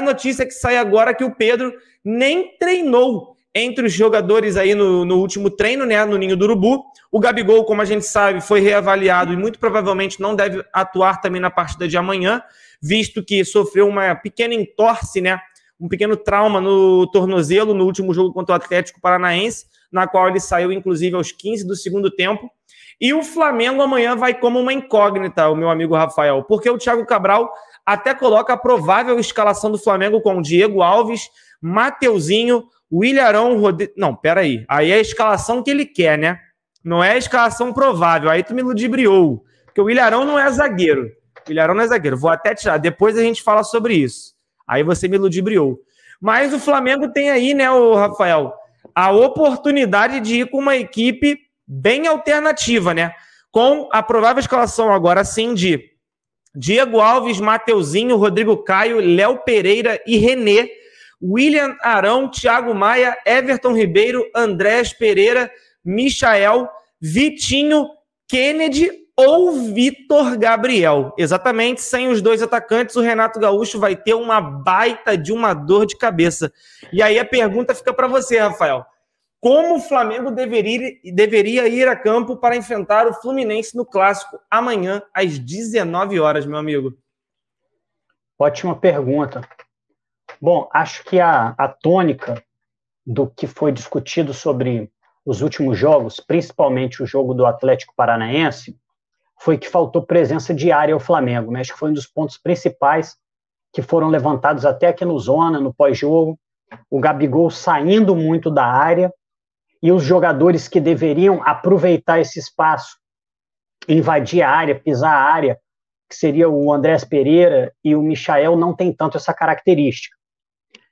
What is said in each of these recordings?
notícia que sai agora é que o Pedro nem treinou entre os jogadores aí no último treino, né, no Ninho do Urubu. O Gabigol, como a gente sabe, foi reavaliado e muito provavelmente não deve atuar também na partida de amanhã, visto que sofreu uma pequena entorse, né, um pequeno trauma no tornozelo no último jogo contra o Atlético Paranaense, na qual ele saiu, inclusive, aos 15 do segundo tempo. E o Flamengo amanhã vai como uma incógnita, o meu amigo Rafael, porque o Thiago Cabral até coloca a provável escalação do Flamengo com Diego Alves, Mateuzinho, Willian Arão, Não, peraí. Aí é a escalação que ele quer, né? Não é a escalação provável. Aí tu me ludibriou. Porque o Willian Arão não é zagueiro. O Willian Arão não é zagueiro. Vou até tirar. Depois a gente fala sobre isso. Aí você me ludibriou. Mas o Flamengo tem aí, né, o Rafael, a oportunidade de ir com uma equipe bem alternativa, né? Com a provável escalação agora sim de Diego Alves, Mateuzinho, Rodrigo Caio, Léo Pereira e René, Willian Arão, Thiago Maia, Everton Ribeiro, Andrés Pereira, Michael, Vitinho, Kennedy ou Vitor Gabriel. Exatamente, sem os dois atacantes, o Renato Gaúcho vai ter uma baita de uma dor de cabeça. E aí a pergunta fica para você, Rafael. Como o Flamengo deveria ir a campo para enfrentar o Fluminense no Clássico amanhã às 19 horas, meu amigo? Ótima pergunta. Bom, acho que a tônica do que foi discutido sobre os últimos jogos, principalmente o jogo do Atlético Paranaense, foi que faltou presença diária ao Flamengo, né? Acho que foi um dos pontos principais que foram levantados até aqui no Zona, no pós-jogo. O Gabigol saindo muito da área e os jogadores que deveriam aproveitar esse espaço, invadir a área, pisar a área, que seria o Andrés Pereira e o Michael, não tem tanto essa característica.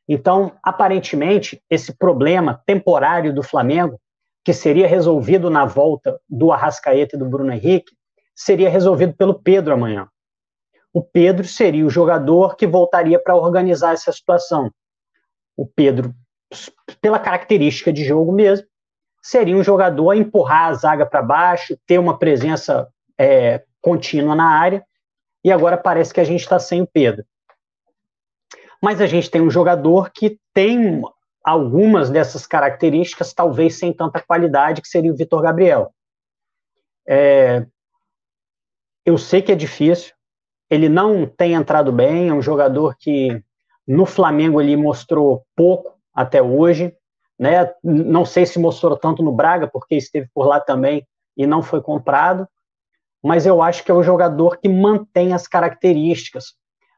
Então, aparentemente, esse problema temporário do Flamengo, que seria resolvido na volta do Arrascaeta e do Bruno Henrique, seria resolvido pelo Pedro amanhã. O Pedro seria o jogador que voltaria para organizar essa situação. O Pedro, pela característica de jogo mesmo, seria um jogador a empurrar a zaga para baixo, ter uma presença contínua na área, e agora parece que a gente está sem o Pedro. Mas a gente tem um jogador que tem algumas dessas características, talvez sem tanta qualidade, que seria o Vitor Gabriel. Eu sei que é difícil, ele não tem entrado bem, é um jogador que no Flamengo ele mostrou pouco até hoje, né? Não sei se mostrou tanto no Braga, porque esteve por lá também e não foi comprado, mas eu acho que é um jogador que mantém as características,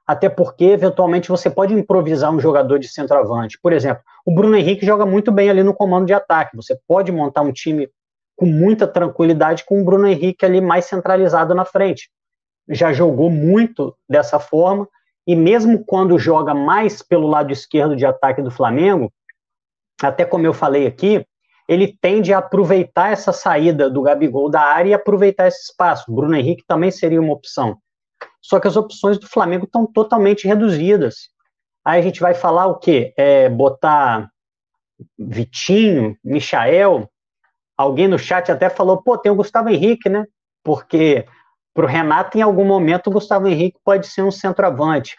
até porque, eventualmente, você pode improvisar um jogador de centroavante. Por exemplo, o Bruno Henrique joga muito bem ali no comando de ataque, você pode montar um time com muita tranquilidade com o Bruno Henrique ali mais centralizado na frente. Já jogou muito dessa forma, e mesmo quando joga mais pelo lado esquerdo de ataque do Flamengo, até como eu falei aqui, ele tende a aproveitar essa saída do Gabigol da área e aproveitar esse espaço. O Bruno Henrique também seria uma opção. Só que as opções do Flamengo estão totalmente reduzidas. Aí a gente vai falar o quê? Botar Vitinho, Michael. Alguém no chat até falou, tem o Gustavo Henrique, né? Porque para o Renato, em algum momento, o Gustavo Henrique pode ser um centroavante.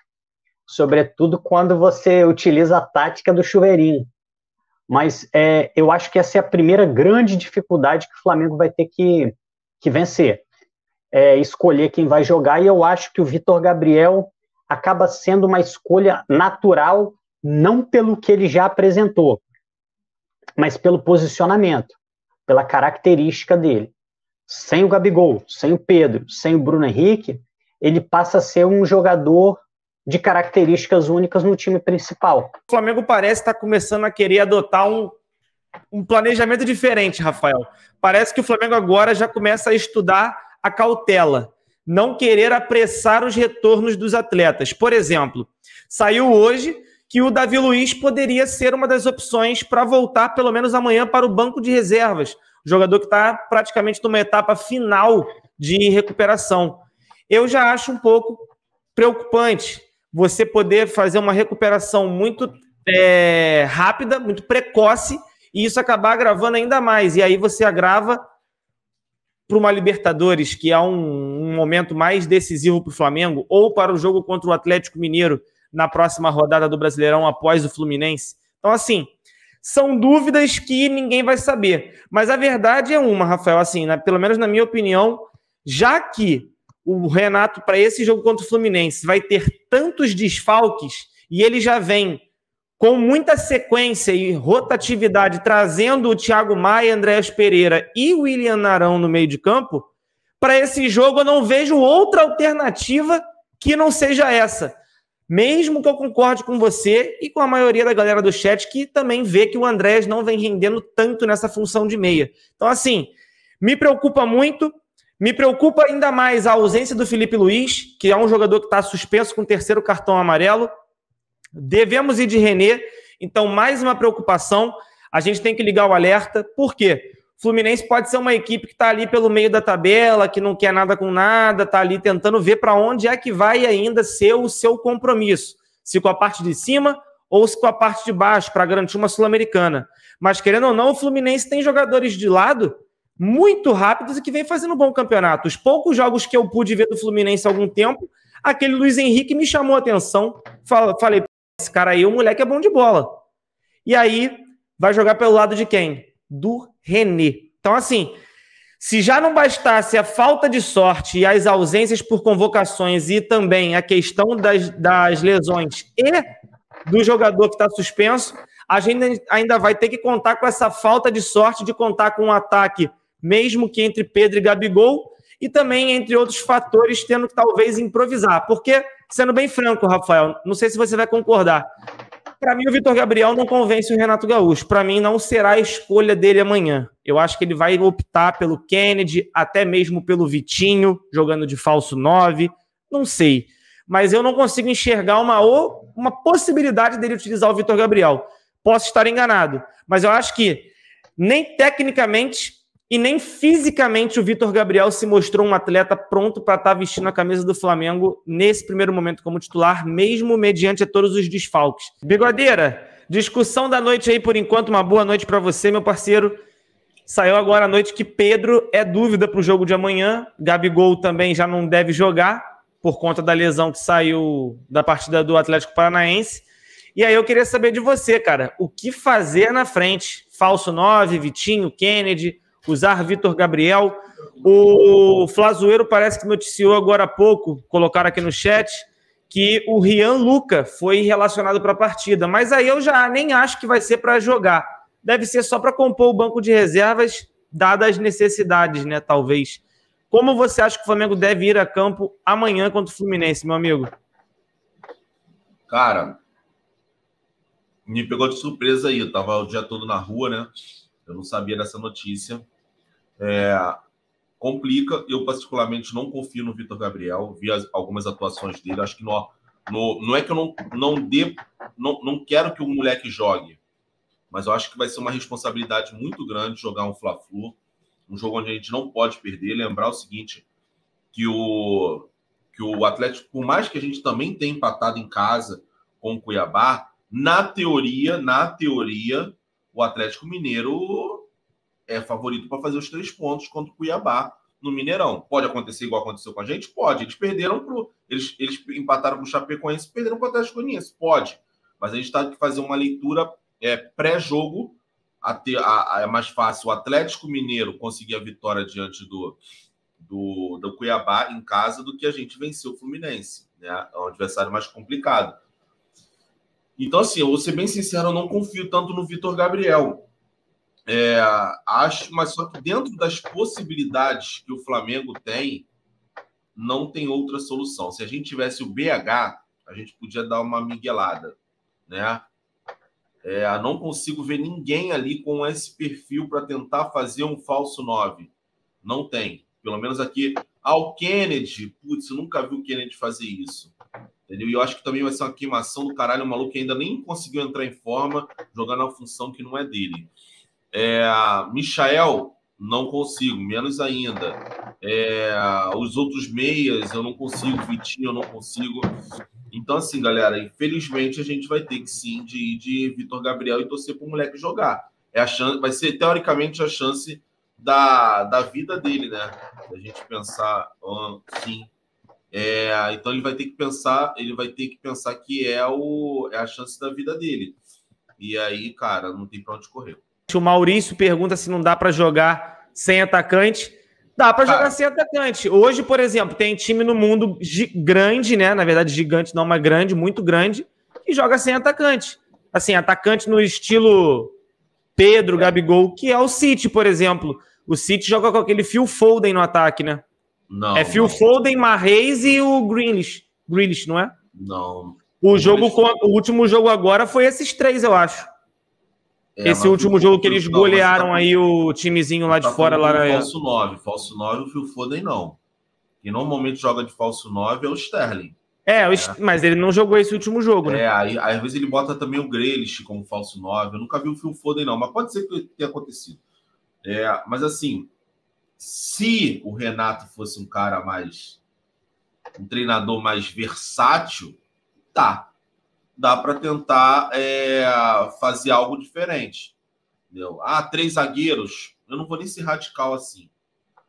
Sobretudo quando você utiliza a tática do chuveirinho. Mas eu acho que essa é a primeira grande dificuldade que o Flamengo vai ter que vencer. Escolher quem vai jogar, e eu acho que o Vitor Gabriel acaba sendo uma escolha natural, não pelo que ele já apresentou, mas pelo posicionamento, pela característica dele. Sem o Gabigol, sem o Pedro, sem o Bruno Henrique, ele passa a ser um jogador de características únicas no time principal. O Flamengo parece estar começando a querer adotar um planejamento diferente, Rafael. Parece que o Flamengo agora já começa a estudar a cautela, não querer apressar os retornos dos atletas. Por exemplo, saiu hoje que o Davi Luiz poderia ser uma das opções para voltar pelo menos amanhã para o banco de reservas, o jogador que está praticamente numa etapa final de recuperação. Eu já acho um pouco preocupante você poder fazer uma recuperação muito rápida, muito precoce, e isso acabar agravando ainda mais. E aí você agrava para uma Libertadores, que é um momento mais decisivo para o Flamengo, ou para o jogo contra o Atlético Mineiro na próxima rodada do Brasileirão após o Fluminense? Então, assim, são dúvidas que ninguém vai saber. Mas a verdade é uma, Rafael, assim, pelo menos na minha opinião, já que o Renato, para esse jogo contra o Fluminense, vai ter tantos desfalques e ele já vem com muita sequência e rotatividade, trazendo o Thiago Maia, Andréas Pereira e o William Arão no meio de campo, para esse jogo eu não vejo outra alternativa que não seja essa. Mesmo que eu concorde com você e com a maioria da galera do chat, que também vê que o Andréas não vem rendendo tanto nessa função de meia. Então, assim, me preocupa muito. Me preocupa ainda mais a ausência do Felipe Luiz, que é um jogador que está suspenso com o 3º cartão amarelo. Devemos ir de René. Então, mais uma preocupação. A gente tem que ligar o alerta. Por quê? O Fluminense pode ser uma equipe que está ali pelo meio da tabela, que não quer nada com nada, está ali tentando ver para onde é que vai ainda ser o seu compromisso. Se com a parte de cima ou se com a parte de baixo, para garantir uma Sul-Americana. Mas, querendo ou não, o Fluminense tem jogadores de lado muito rápidos e que vem fazendo um bom campeonato. Os poucos jogos que eu pude ver do Fluminense há algum tempo, aquele Luiz Henrique me chamou a atenção. Falei, esse cara aí, o moleque é bom de bola. E aí, vai jogar pelo lado de quem? Do René. Então, assim, se já não bastasse a falta de sorte e as ausências por convocações e também a questão das lesões e do jogador que está suspenso, a gente ainda vai ter que contar com essa falta de sorte de contar com um ataque, mesmo que entre Pedro e Gabigol, e também entre outros fatores, tendo que talvez improvisar. Porque, sendo bem franco, Rafael, não sei se você vai concordar, para mim o Vitor Gabriel não convence o Renato Gaúcho. Para mim não será a escolha dele amanhã. Eu acho que ele vai optar pelo Kennedy, até mesmo pelo Vitinho, jogando de falso 9, não sei. Mas eu não consigo enxergar uma possibilidade dele utilizar o Vitor Gabriel. Posso estar enganado, mas eu acho que nem tecnicamente e nem fisicamente o Vitor Gabriel se mostrou um atleta pronto para estar vestindo a camisa do Flamengo nesse primeiro momento como titular, mesmo mediante a todos os desfalques. Bigodeira, discussão da noite aí por enquanto, uma boa noite para você, meu parceiro. Saiu agora à noite que Pedro é dúvida para o jogo de amanhã, Gabigol também já não deve jogar por conta da lesão que saiu da partida do Atlético Paranaense. E aí eu queria saber de você, cara, o que fazer na frente? Falso 9, Vitinho, Kennedy, usar Vitor Gabriel. O Flazoeiro parece que noticiou agora há pouco, colocaram aqui no chat, que o Rian Luca foi relacionado para a partida. Mas aí eu já nem acho que vai ser para jogar. Deve ser só para compor o banco de reservas, dadas as necessidades, né, talvez. Como você acha que o Flamengo deve ir a campo amanhã contra o Fluminense, meu amigo? Cara, me pegou de surpresa aí. Eu tava o dia todo na rua, né? Eu não sabia dessa notícia. Complica. Eu, particularmente, não confio no Vitor Gabriel. Vi algumas atuações dele. Acho que não é que eu não quero que o moleque jogue, mas eu acho que vai ser uma responsabilidade muito grande jogar um Fla-Flu, um jogo onde a gente não pode perder. Lembrar o seguinte, que o Atlético, por mais que a gente também tenha empatado em casa com o Cuiabá, na teoria, o Atlético Mineiro é favorito para fazer os 3 pontos contra o Cuiabá no Mineirão. Pode acontecer igual aconteceu com a gente? Pode. Eles empataram com o Chapecoense e perderam para o Atlético Goianiense? Pode. Mas a gente está que fazer uma leitura pré-jogo. É mais fácil o Atlético Mineiro conseguir a vitória diante do Cuiabá em casa do que a gente vencer o Fluminense, né? É um adversário mais complicado. Então, assim, eu vou ser bem sincero, eu não confio tanto no Vitor Gabriel. Acho, mas só que dentro das possibilidades que o Flamengo tem, não tem outra solução. Se a gente tivesse o BH, a gente podia dar uma miguelada, né? Não consigo ver ninguém ali com esse perfil para tentar fazer um falso 9. Não tem. Pelo menos aqui. O Kennedy, putz, eu nunca vi o Kennedy fazer isso. Entendeu? E eu acho que também vai ser uma queimação do caralho, um maluco que ainda nem conseguiu entrar em forma, jogando uma função que não é dele. Michael, não consigo, menos ainda. Os outros meias, eu não consigo. Vitinho, eu não consigo. Então, assim, galera, infelizmente a gente vai ter que sim ir de Vitor Gabriel e torcer para o moleque jogar. Vai ser, teoricamente, a chance da vida dele, né? A gente pensar, sim, Então ele vai ter que pensar que é a chance da vida dele. E aí, cara, não tem pra onde correr. O Maurício pergunta se não dá para jogar sem atacante. Dá para jogar sem atacante. Hoje, por exemplo, tem time no mundo grande, né? Na verdade, gigante não, mas grande, muito grande, que joga sem atacante. Assim, atacante no estilo Pedro, Gabigol, que é o City, por exemplo. O City joga com aquele Phil Foden no ataque, né? Não. Phil Foden, Mahrez e o Grealish. Grealish, não é? Não. O último jogo agora foi esses três, eu acho. Esse último jogo que eles golearam aí o timezinho lá de fora. Lá falso 9. Falso 9, o Phil Foden não. E normalmente joga de falso 9 é o Sterling. Mas ele não jogou esse último jogo, né? Aí às vezes ele bota também o Grealish como falso 9. Eu nunca vi o Phil Foden, não. Mas pode ser que tenha acontecido. Mas assim, se o Renato fosse um treinador mais versátil, dá para tentar fazer algo diferente. Entendeu? 3 zagueiros, eu não vou nem ser radical assim,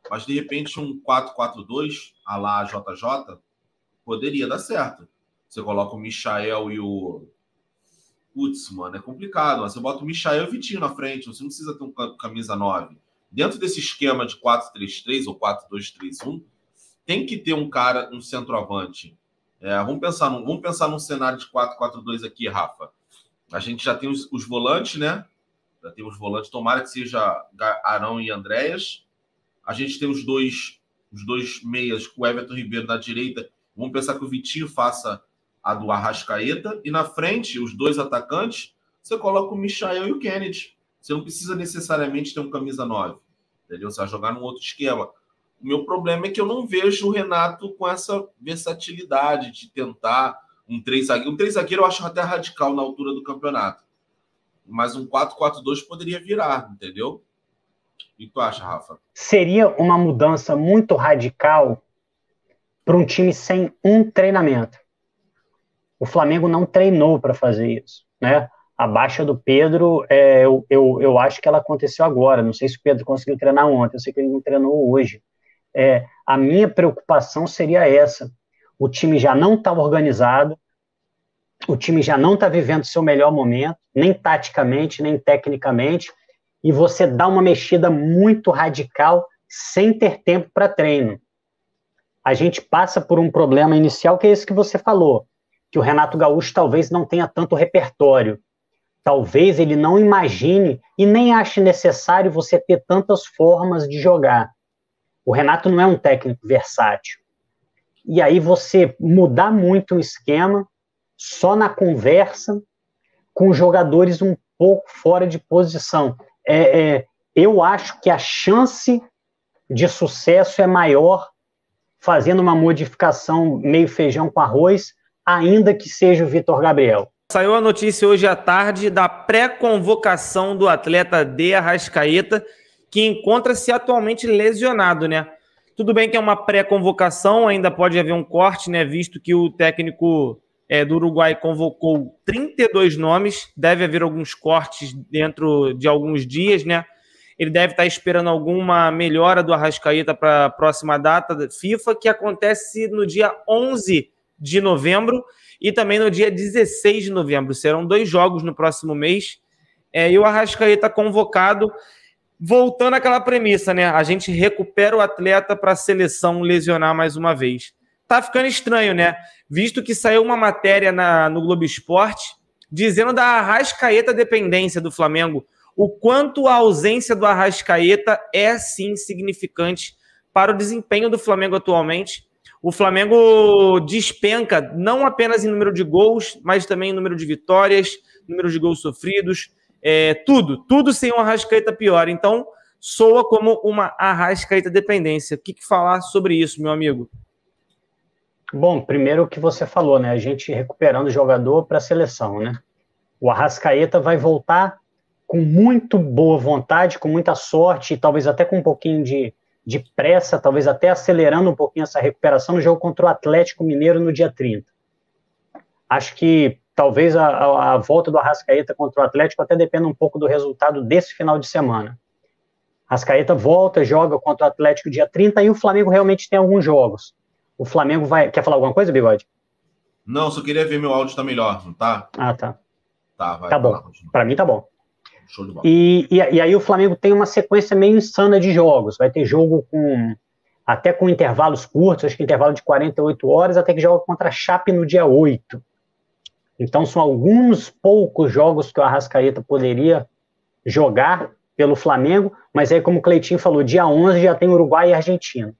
mas de repente um 4-4-2, a lá JJ, poderia dar certo. Você coloca o Michael e o... Putz, mano, é complicado. Mas você bota o Michael e o Vitinho na frente, você não precisa ter um camisa 9. Dentro desse esquema de 4-3-3 ou 4-2-3-1, tem que ter um cara, um centroavante. Vamos pensar num cenário de 4-4-2 aqui, Rafa. A gente já tem os volantes, né? Já tem os volantes, tomara que seja Arão e Andréas. A gente tem os dois meias, com o Everton Ribeiro na direita. Vamos pensar que o Vitinho faça a do Arrascaeta. E na frente, os 2 atacantes, você coloca o Michael e o Kennedy. Você não precisa necessariamente ter um camisa 9. Entendeu? Você vai jogar num outro esquema. O meu problema é que eu não vejo o Renato com essa versatilidade de tentar um 3 zagueiro. Um 3 zagueiro eu acho até radical na altura do campeonato. Mas um 4-4-2 poderia virar, entendeu? O que tu acha, Rafa? Seria uma mudança muito radical para um time sem um treinamento. O Flamengo não treinou para fazer isso, né? A baixa do Pedro, eu acho que ela aconteceu agora. Não sei se o Pedro conseguiu treinar ontem, eu sei que ele não treinou hoje. A minha preocupação seria essa. O time já não está organizado, o time já não está vivendo seu melhor momento, nem taticamente, nem tecnicamente, e você dá uma mexida muito radical sem ter tempo para treino. A gente passa por um problema inicial, que é esse que você falou, que o Renato Gaúcho talvez não tenha tanto repertório. Talvez ele não imagine e nem ache necessário você ter tantas formas de jogar. O Renato não é um técnico versátil. E aí você mudar muito o esquema só na conversa com jogadores um pouco fora de posição. Eu acho que a chance de sucesso é maior fazendo uma modificação meio feijão com arroz, ainda que seja o Vitor Gabriel. Saiu a notícia hoje à tarde da pré-convocação do atleta de Arrascaeta, que encontra-se atualmente lesionado, né? Tudo bem que é uma pré-convocação, ainda pode haver um corte, né? Visto que o técnico do Uruguai convocou 32 nomes, deve haver alguns cortes dentro de alguns dias, né? Ele deve estar esperando alguma melhora do Arrascaeta para a próxima data da FIFA, que acontece no dia 11 de novembro e também no dia 16 de novembro. Serão 2 jogos no próximo mês. E o Arrascaeta convocado, voltando àquela premissa, né? A gente recupera o atleta para a seleção lesionar mais uma vez. Tá ficando estranho, né? Visto que saiu uma matéria no Globo Esporte dizendo da Arrascaeta dependência do Flamengo, o quanto a ausência do Arrascaeta é, sim, significante para o desempenho do Flamengo atualmente. O Flamengo despenca não apenas em número de gols, mas também em número de vitórias, número de gols sofridos, tudo sem o Arrascaeta pior. Então, soa como uma Arrascaeta dependência. O que falar sobre isso, meu amigo? Bom, primeiro o que você falou, né? A gente recuperando o jogador para a seleção, né? O Arrascaeta vai voltar com muito boa vontade, com muita sorte, e talvez até com um pouquinho de pressa, talvez até acelerando um pouquinho essa recuperação no jogo contra o Atlético Mineiro no dia 30. Acho que talvez a volta do Arrascaeta contra o Atlético até dependa um pouco do resultado desse final de semana. Arrascaeta volta, joga contra o Atlético dia 30 e o Flamengo realmente tem alguns jogos. O Flamengo vai... Quer falar alguma coisa, Bigode? Não, só queria ver meu áudio tá melhor, não tá? Ah, tá. Tá, vai. Tá bom. Para mim tá bom. Show de bola. E aí o Flamengo tem uma sequência meio insana de jogos. Vai ter jogo até com intervalos curtos, acho que intervalo de 48 horas, até que joga contra a Chape no dia 8. Então são alguns poucos jogos que o Arrascaeta poderia jogar pelo Flamengo, mas aí como o Cleitinho falou, dia 11 já tem Uruguai e Argentina.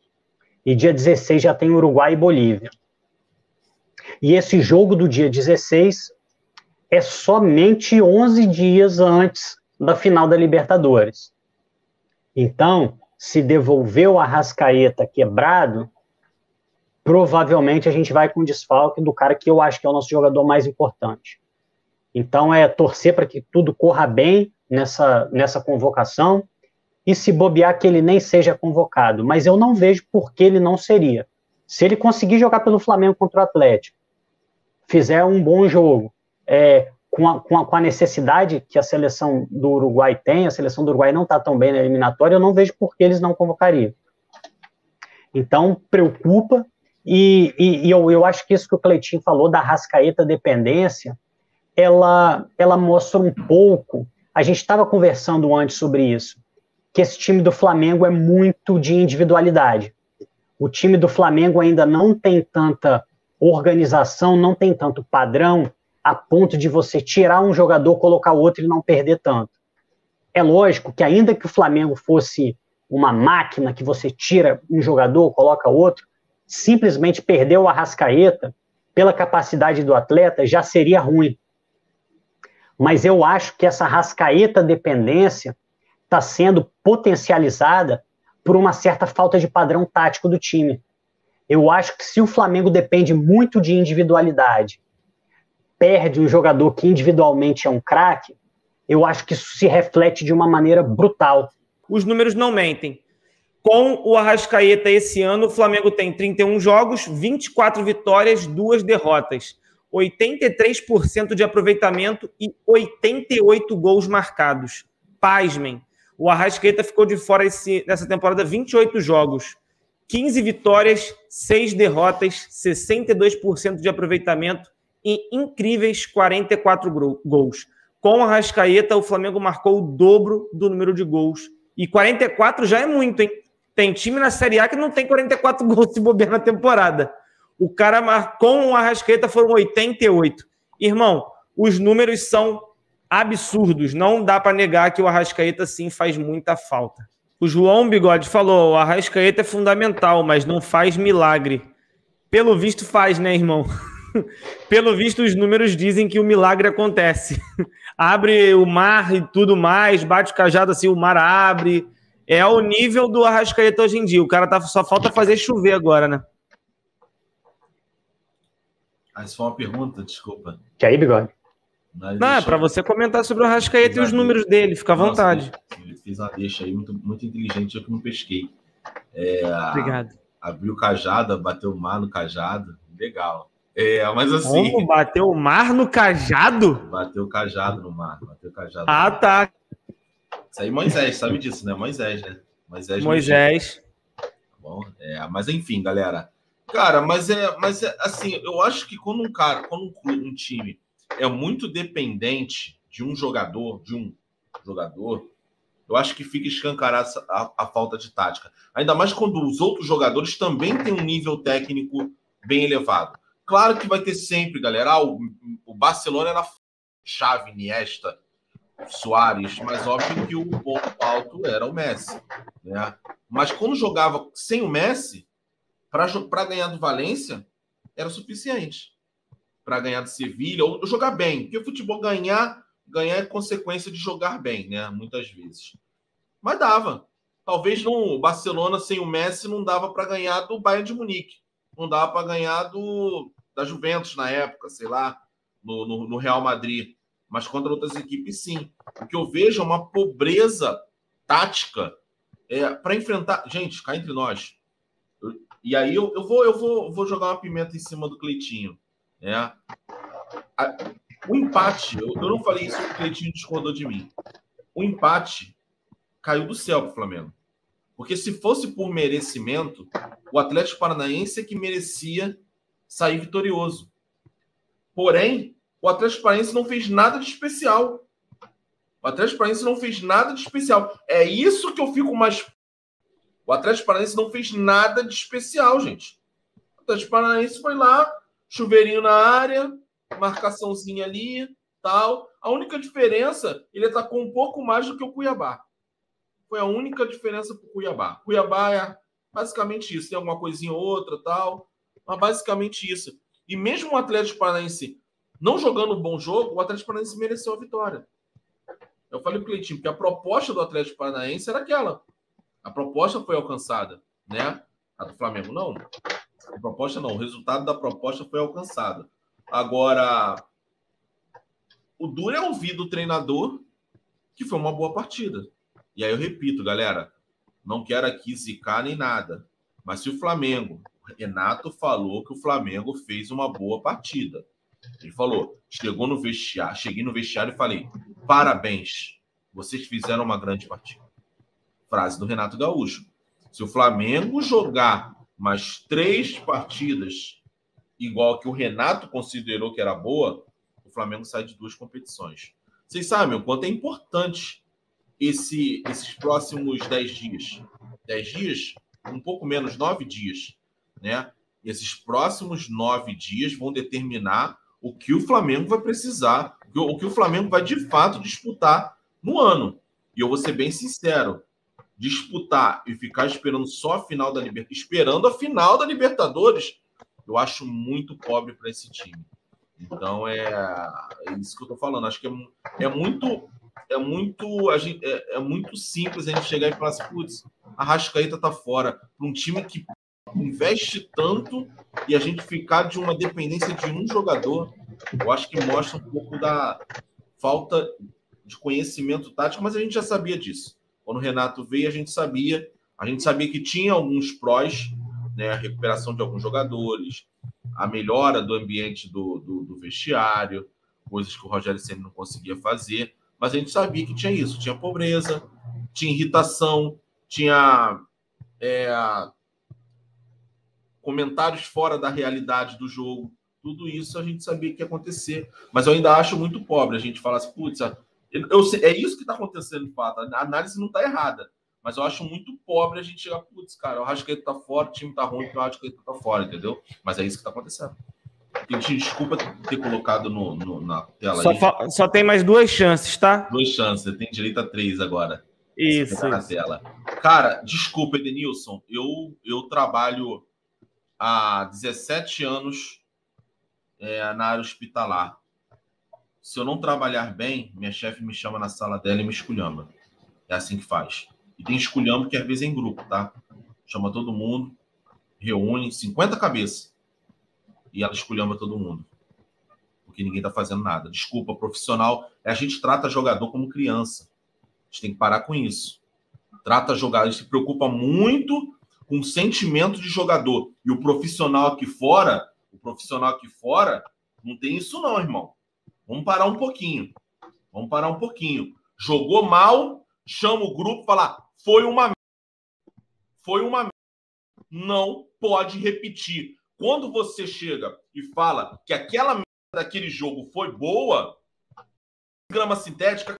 E dia 16 já tem Uruguai e Bolívia. E esse jogo do dia 16 é somente 11 dias antes da final da Libertadores. Então, se devolver o Arrascaeta quebrado, provavelmente a gente vai com desfalque do cara que eu acho que é o nosso jogador mais importante. Então, é torcer para que tudo corra bem nessa convocação e se bobear que ele nem seja convocado. Mas eu não vejo por que ele não seria. Se ele conseguir jogar pelo Flamengo contra o Atlético, fizer um bom jogo, com a necessidade que a seleção do Uruguai tem, a seleção do Uruguai não está tão bem na eliminatória, eu não vejo por que eles não convocariam. Então, preocupa, e eu acho que isso que o Cleitinho falou da Arrascaeta dependência, ela mostra um pouco, a gente estava conversando antes sobre isso, que esse time do Flamengo é muito de individualidade. O time do Flamengo ainda não tem tanta organização, não tem tanto padrão, a ponto de você tirar um jogador, colocar outro e não perder tanto. É lógico que ainda que o Flamengo fosse uma máquina que você tira um jogador, coloca outro, simplesmente perder o Arrascaeta, pela capacidade do atleta, já seria ruim. Mas eu acho que essa Arrascaeta dependência está sendo potencializada por uma certa falta de padrão tático do time. Eu acho que se o Flamengo depende muito de individualidade, perde um jogador que individualmente é um craque, eu acho que isso se reflete de uma maneira brutal. Os números não mentem. Com o Arrascaeta esse ano, o Flamengo tem 31 jogos, 24 vitórias, 2 derrotas, 83% de aproveitamento e 88 gols marcados. Pasmem, o Arrascaeta ficou de fora nessa temporada 28 jogos, 15 vitórias, 6 derrotas, 62% de aproveitamento e incríveis 44 gols. Com o Arrascaeta, o Flamengo marcou o dobro do número de gols. E 44 já é muito, hein? Tem time na Série A que não tem 44 gols se bobear na temporada. O cara marcou o Arrascaeta, foram 88. Irmão, os números são absurdos. Não dá para negar que o Arrascaeta, sim, faz muita falta. O João Bigode falou, o Arrascaeta é fundamental, mas não faz milagre. Pelo visto faz, né, irmão? Pelo visto, os números dizem que o milagre acontece. Abre o mar e tudo mais, bate o cajado assim, o mar abre. É o nível do Arrascaeta hoje em dia. O cara só falta fazer chover agora, né? Isso foi uma pergunta, desculpa. Que aí, Bigode? Não, é para você comentar sobre o Arrascaeta e os números dele. Fica à vontade. Fiz uma deixa aí muito, muito inteligente, eu que não pesquei. Obrigado. Abriu o cajado, bateu o mar no cajado. Legal. Mas assim... Como? Bateu o mar no cajado? Bateu o cajado no mar. Tá. Isso aí Moisés, sabe disso, né? Moisés, né? Moisés. Tá bom? Mas enfim, galera. Cara, mas assim, eu acho que quando um time é muito dependente de um jogador, eu acho que fica escancarada a falta de tática. Ainda mais quando os outros jogadores também têm um nível técnico bem elevado. Claro que vai ter sempre, galera. O Barcelona era Xavi, Iniesta, Suárez, mas óbvio que o ponto alto era o Messi, né? Mas quando jogava sem o Messi, para ganhar do Valência, era suficiente. Para ganhar do Sevilha, ou jogar bem. Porque o futebol ganhar é consequência de jogar bem, né? Muitas vezes. Mas dava. Talvez o Barcelona sem o Messi não dava para ganhar do Bayern de Munique. Não dava para ganhar da Juventus na época, sei lá, no Real Madrid. Mas contra outras equipes, sim. O que eu vejo é uma pobreza tática para enfrentar... Gente, cá entre nós. E aí eu vou jogar uma pimenta em cima do Cleitinho. O empate, eu não falei isso, o Cleitinho discordou de mim. O empate caiu do céu para o Flamengo. Porque se fosse por merecimento, o Atlético Paranaense é que merecia sair vitorioso. Porém, o Atlético Paranaense não fez nada de especial. O Atlético Paranaense não fez nada de especial. É isso que eu fico mais... O Atlético Paranaense não fez nada de especial, gente. O Atlético Paranaense foi lá, chuveirinho na área, marcaçãozinha ali, tal. A única diferença, ele atacou um pouco mais do que o Cuiabá. Foi a única diferença para o Cuiabá. Cuiabá é basicamente isso. Tem alguma coisinha ou outra, tal. Mas basicamente isso. E mesmo o Atlético Paranaense não jogando um bom jogo, o Atlético Paranaense mereceu a vitória. Eu falei para o Cleitinho, porque a proposta do Atlético Paranaense era aquela. A proposta foi alcançada, né? A do Flamengo, não. A proposta não. O resultado da proposta foi alcançado. Agora, o duro é ouvir do treinador que foi uma boa partida. E aí eu repito, galera, não quero aqui zicar nem nada, mas se o Flamengo, o Renato falou que o Flamengo fez uma boa partida. Ele falou, cheguei no vestiário e falei, parabéns, vocês fizeram uma grande partida. Frase do Renato Gaúcho. Se o Flamengo jogar mais 3 partidas igual que o Renato considerou que era boa, o Flamengo sai de 2 competições. Vocês sabem o quanto é importante esses próximos 10 dias. 10 dias? Um pouco menos, 9 dias. Né? Esses próximos 9 dias vão determinar o que o Flamengo vai precisar, o que o Flamengo vai, de fato, disputar no ano. E eu vou ser bem sincero, disputar e ficar esperando só a final da Libertadores, esperando a final da Libertadores, eu acho muito pobre para esse time. Então, é isso que eu estou falando. Acho que é muito simples a gente chegar e falar assim, putz, a Arrascaeta tá fora. Para um time que investe tanto e a gente ficar de uma dependência de um jogador, eu acho que mostra um pouco da falta de conhecimento tático, mas a gente já sabia disso. Quando o Renato veio, a gente sabia que tinha alguns prós, né, a recuperação de alguns jogadores, a melhora do ambiente do vestiário, coisas que o Rogério Ceni não conseguia fazer, mas a gente sabia que tinha isso, tinha pobreza, tinha irritação, tinha comentários fora da realidade do jogo, tudo isso a gente sabia que ia acontecer, mas eu ainda acho muito pobre a gente falar assim, putz, é isso que está acontecendo de fato, a análise não está errada, mas eu acho muito pobre a gente chegar, putz, cara, o Arrascaeta tá fora, o time tá ruim, o Arrascaeta tá fora, entendeu? Mas é isso que tá acontecendo. Desculpa ter colocado na tela aí. Só tem mais 2 chances, tá? 2 chances, você tem direito a 3 agora. Isso. Na tela. Cara, desculpa, Edenilson, eu trabalho há 17 anos na área hospitalar. Se eu não trabalhar bem, minha chefe me chama na sala dela e me esculhamba. É assim que faz. E tem esculhambo que às vezes é em grupo, tá? Chama todo mundo, reúne 50 cabeças e ela esculhamba todo mundo. Porque ninguém tá fazendo nada. Desculpa, profissional. A gente trata jogador como criança. A gente tem que parar com isso. Trata jogador, a gente se preocupa muito com o sentimento de jogador. E o profissional aqui fora não tem isso não, irmão. Vamos parar um pouquinho. Jogou mal, chama o grupo e fala, foi uma merda. Não pode repetir. Quando você chega e fala que aquela merda daquele jogo foi boa, grama sintética,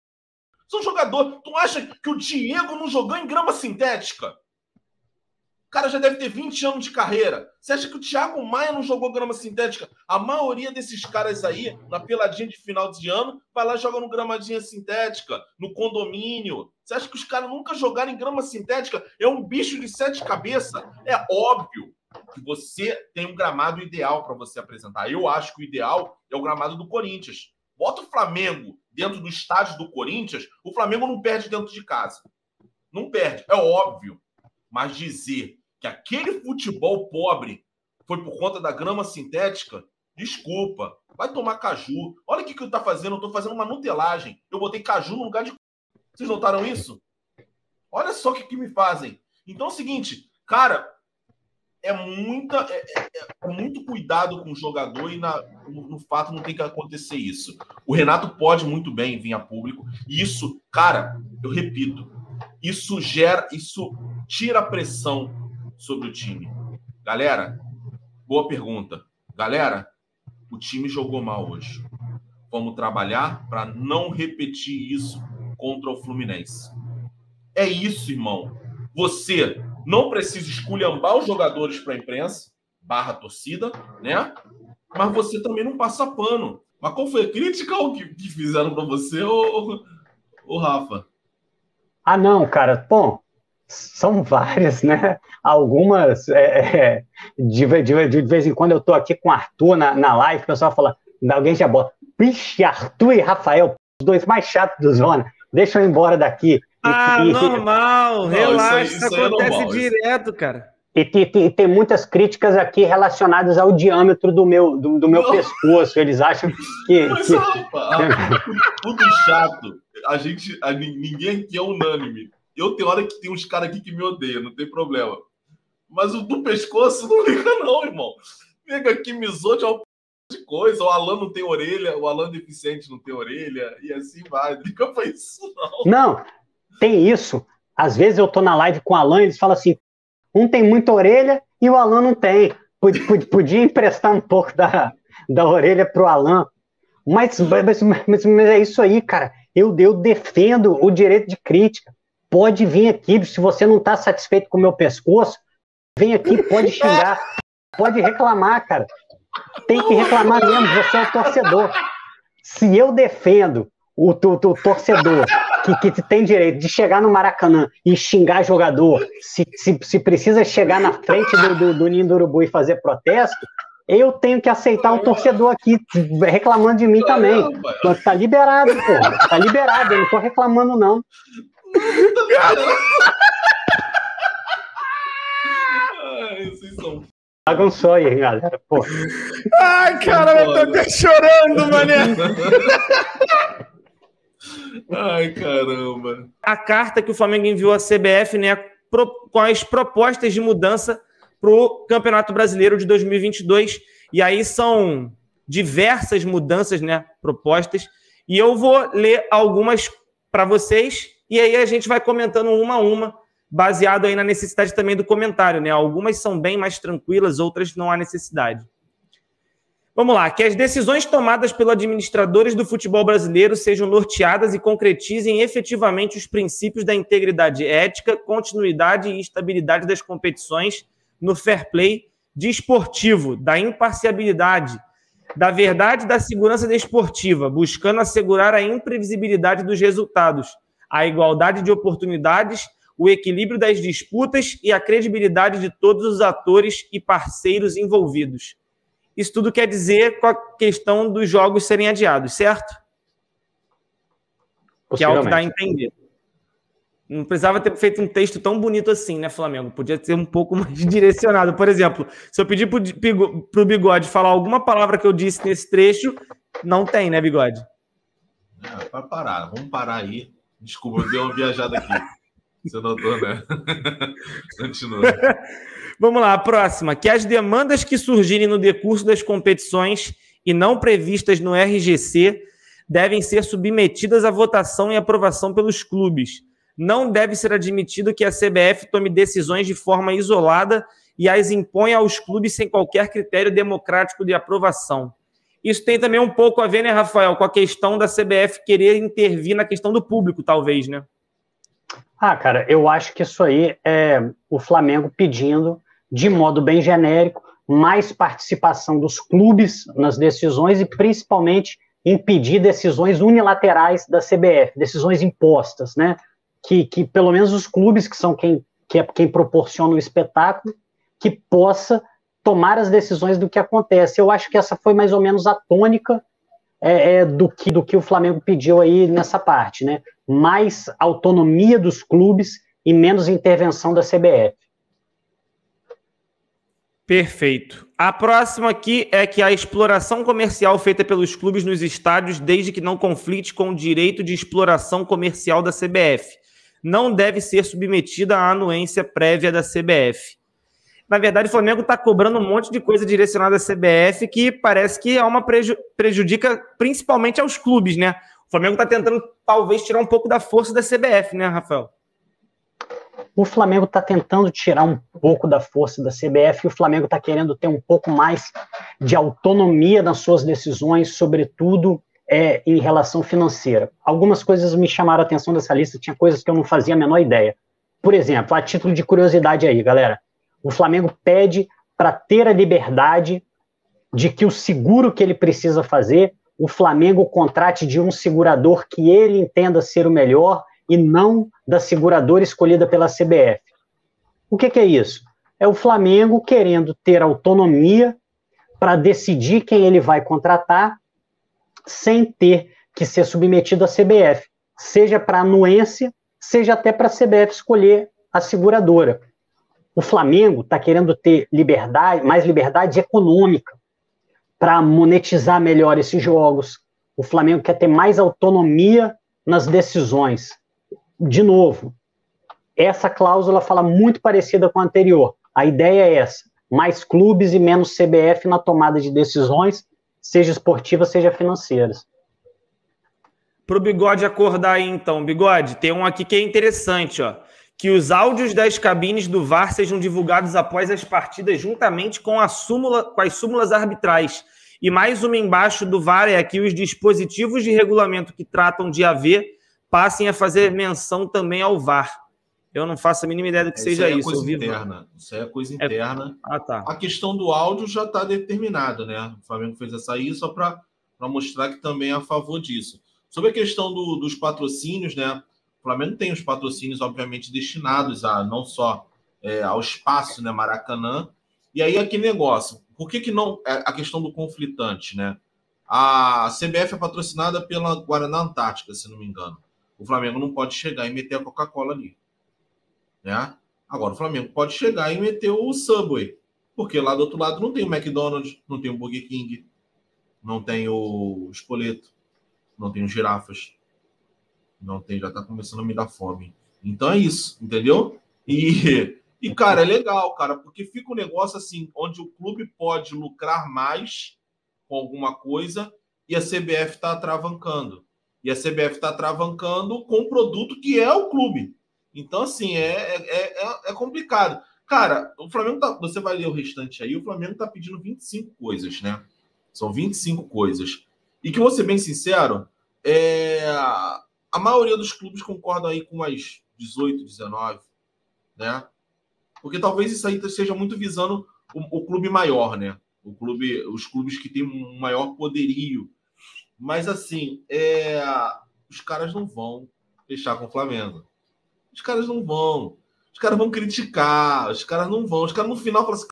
são jogador. Tu acha que o Diego não jogou em grama sintética? O cara já deve ter 20 anos de carreira. Você acha que o Thiago Maia não jogou grama sintética? A maioria desses caras aí, na peladinha de final de ano, vai lá e joga no gramadinha sintética, no condomínio. Você acha que os caras nunca jogaram em grama sintética? É um bicho de 7 cabeças. É óbvio que você tem um gramado ideal para você apresentar. Eu acho que o ideal é o gramado do Corinthians. Bota o Flamengo dentro do estádio do Corinthians, o Flamengo não perde dentro de casa. Não perde, é óbvio. Mas dizer que aquele futebol pobre foi por conta da grama sintética, desculpa, vai tomar caju. Olha o que eu tô fazendo, eu tô fazendo uma nutelagem. Eu botei caju no lugar de... Vocês notaram isso? Olha só o que me fazem. Então é o seguinte, cara, é muito cuidado com o jogador e no fato não tem que acontecer isso. O Renato pode muito bem vir a público e isso, cara, eu repito, isso tira a pressão sobre o time? Galera, boa pergunta. Galera, o time jogou mal hoje. Vamos trabalhar para não repetir isso contra o Fluminense. É isso, irmão. Você não precisa esculhambar os jogadores para a imprensa, / torcida, né? Mas você também não passa pano. Mas qual foi a crítica que fizeram para você, ô Rafa? Ah, não, cara. Bom, são várias, né? Algumas, de vez em quando eu tô aqui com o Arthur na live, o pessoal fala, alguém já bota, vixe, Arthur e Rafael, os dois mais chatos do Zona, deixa eu ir embora daqui. Normal, relaxa, isso acontece normal, direto, cara. E tem muitas críticas aqui relacionadas ao diâmetro do meu pescoço. Eles acham que... Mas, Rafa, tudo chato. Ninguém aqui é unânime. Eu tenho hora que tem uns caras aqui que me odeiam, não tem problema. Mas o do pescoço não liga não, irmão. Nega aqui me zoa de uma de coisa. O Alan não tem orelha, o Alan deficiente não tem orelha, e assim vai. Não liga pra isso, não. Não, tem isso. Às vezes eu tô na live com o Alan e eles falam assim, um tem muita orelha e o Alan não tem. Podia emprestar um pouco da orelha pro Alan. Mas é isso aí, cara. Eu defendo o direito de crítica. Pode vir aqui, se você não está satisfeito com o meu pescoço, vem aqui, pode xingar, pode reclamar, cara. Tem que reclamar mesmo, você é o torcedor. Se eu defendo o torcedor que tem direito de chegar no Maracanã e xingar jogador, se precisa chegar na frente do Ninho do Urubu e fazer protesto, eu tenho que aceitar um torcedor aqui reclamando de mim também. Tá liberado, pô. Tá liberado, eu não tô reclamando, não. Vocês são... Bagunçou aí, galera. Pô. Ai, cara, eu tô até chorando, mané. Ai, caramba. A carta que o Flamengo enviou à CBF, né, com as propostas de mudança para o Campeonato Brasileiro de 2022. E aí são diversas mudanças, né, propostas. E eu vou ler algumas para vocês. E aí a gente vai comentando uma a uma, baseado aí na necessidade também do comentário, né? Algumas são bem mais tranquilas, outras não há necessidade. Vamos lá. Que as decisões tomadas pelos administradores do futebol brasileiro sejam norteadas e concretizem efetivamente os princípios da integridade ética, continuidade e estabilidade das competições no fair play desportivo, da imparcialidade, da verdade e da segurança desportiva, buscando assegurar a imprevisibilidade dos resultados, a igualdade de oportunidades, o equilíbrio das disputas e a credibilidade de todos os atores e parceiros envolvidos. Isso tudo quer dizer com a questão dos jogos serem adiados, certo? Que é o que dá a entender. Não precisava ter feito um texto tão bonito assim, né, Flamengo? Podia ser um pouco mais direcionado. Por exemplo, se eu pedir pro Bigode falar alguma palavra que eu disse nesse trecho, não tem, né, Bigode? Para parar. Vamos parar aí. Desculpa, eu dei uma viajada aqui. Você notou, né? Continua. Vamos lá, a próxima. Que as demandas que surgirem no decurso das competições e não previstas no RGC devem ser submetidas à votação e aprovação pelos clubes. Não deve ser admitido que a CBF tome decisões de forma isolada e as imponha aos clubes sem qualquer critério democrático de aprovação. Isso tem também um pouco a ver, né, Rafael, com a questão da CBF querer intervir na questão do público, talvez, né? Ah, cara, eu acho que isso aí é o Flamengo pedindo, de modo bem genérico, mais participação dos clubes nas decisões e, principalmente, impedir decisões unilaterais da CBF, decisões impostas, né? Que pelo menos os clubes, que são quem proporciona o espetáculo, que possa tomar as decisões do que acontece. Eu acho que essa foi mais ou menos a tônica do que o Flamengo pediu aí nessa parte, né? Mais autonomia dos clubes e menos intervenção da CBF. Perfeito. A próxima aqui é que a exploração comercial feita pelos clubes nos estádios, desde que não conflite com o direito de exploração comercial da CBF, não deve ser submetida à anuência prévia da CBF. Na verdade, o Flamengo está cobrando um monte de coisa direcionada à CBF que parece que é uma prejudica principalmente aos clubes, né? O Flamengo está tentando, talvez, tirar um pouco da força da CBF, né, Rafael? o Flamengo está tentando tirar um pouco da força da CBF e o Flamengo está querendo ter um pouco mais de autonomia nas suas decisões, sobretudo em relação financeira. Algumas coisas me chamaram a atenção dessa lista, tinha coisas que eu não fazia a menor ideia. Por exemplo, a título de curiosidade aí, galera, o Flamengo pede para ter a liberdade de que o seguro que ele precisa fazer, o Flamengo contrate de um segurador que ele entenda ser o melhor e não da seguradora escolhida pela CBF. O que é isso? É o Flamengo querendo ter autonomia para decidir quem ele vai contratar sem ter que ser submetido à CBF, seja para a anuência, seja até para a CBF escolher a seguradora. O Flamengo está querendo ter mais liberdade econômica para monetizar melhor esses jogos. O Flamengo quer ter mais autonomia nas decisões. De novo, essa cláusula fala muito parecida com a anterior. A ideia é essa: mais clubes e menos CBF na tomada de decisões, seja esportivas, seja financeiras. Para o Bigode acordar aí, então. Bigode, tem um aqui que é interessante, ó. Que os áudios das cabines do VAR sejam divulgados após as partidas, juntamente com as súmulas arbitrais. E mais uma embaixo do VAR é que os dispositivos de regulamento que tratam de AV passem a fazer menção também ao VAR. Eu não faço a mínima ideia do que seja isso. Coisa interna. Isso é coisa interna. Tá. A questão do áudio já está determinada, né? O Flamengo fez essa aí só para mostrar que também é a favor disso. Sobre a questão dos patrocínios, né? O Flamengo tem os patrocínios, obviamente, destinados a não só ao espaço, né, Maracanã. E aí, aquele negócio. Por que não... A questão do conflitante, né? A CBF é patrocinada pela Guaraná Antártica, se não me engano. O Flamengo não pode chegar e meter a Coca-Cola ali, né? Agora, o Flamengo pode chegar e meter o Subway. Porque lá do outro lado não tem o McDonald's, não tem o Burger King, não tem o Spoleto, não tem os Girafas. Não tem, já tá começando a me dar fome. Então é isso, entendeu? E cara, é legal, cara, porque fica um negócio assim, onde o clube pode lucrar mais com alguma coisa e a CBF tá atravancando. E a CBF tá atravancando com o produto que é o clube. Então, assim, é complicado. Cara, o Flamengo tá... Você vai ler o restante aí, o Flamengo tá pedindo 25 coisas, né? São 25 coisas. E que, vou ser bem sincero, a maioria dos clubes concordam aí com umas 18, 19, né? Porque talvez isso aí seja muito visando o clube maior, né? Os clubes que têm um maior poderio. Mas, assim, os caras não vão fechar com o Flamengo. Os caras não vão. Os caras vão criticar. Os caras não vão. Os caras no final falam assim: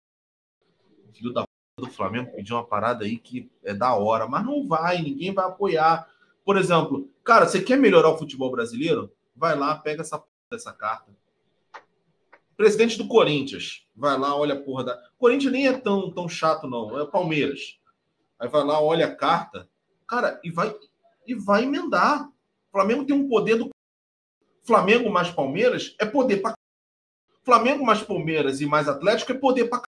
filho da p do Flamengo pediu uma parada aí que é da hora, mas não vai, ninguém vai apoiar. Por exemplo, cara, você quer melhorar o futebol brasileiro? Vai lá, pega essa carta. Presidente do Corinthians, vai lá, olha a porra da... Corinthians nem é tão chato, não. É Palmeiras. Aí vai lá, olha a carta. Cara, e vai emendar. O Flamengo tem um poder do... Flamengo mais Palmeiras é poder pra... Flamengo mais Palmeiras e mais Atlético é poder pra...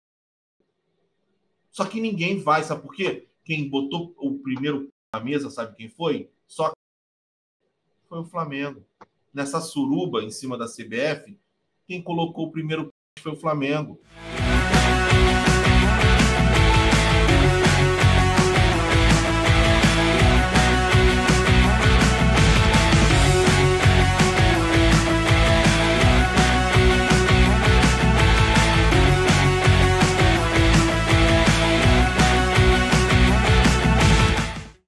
Só que ninguém vai, sabe por quê? Quem botou o primeiro na mesa, sabe quem foi? Só foi o Flamengo. Nessa suruba em cima da CBF, quem colocou o primeiro foi o Flamengo.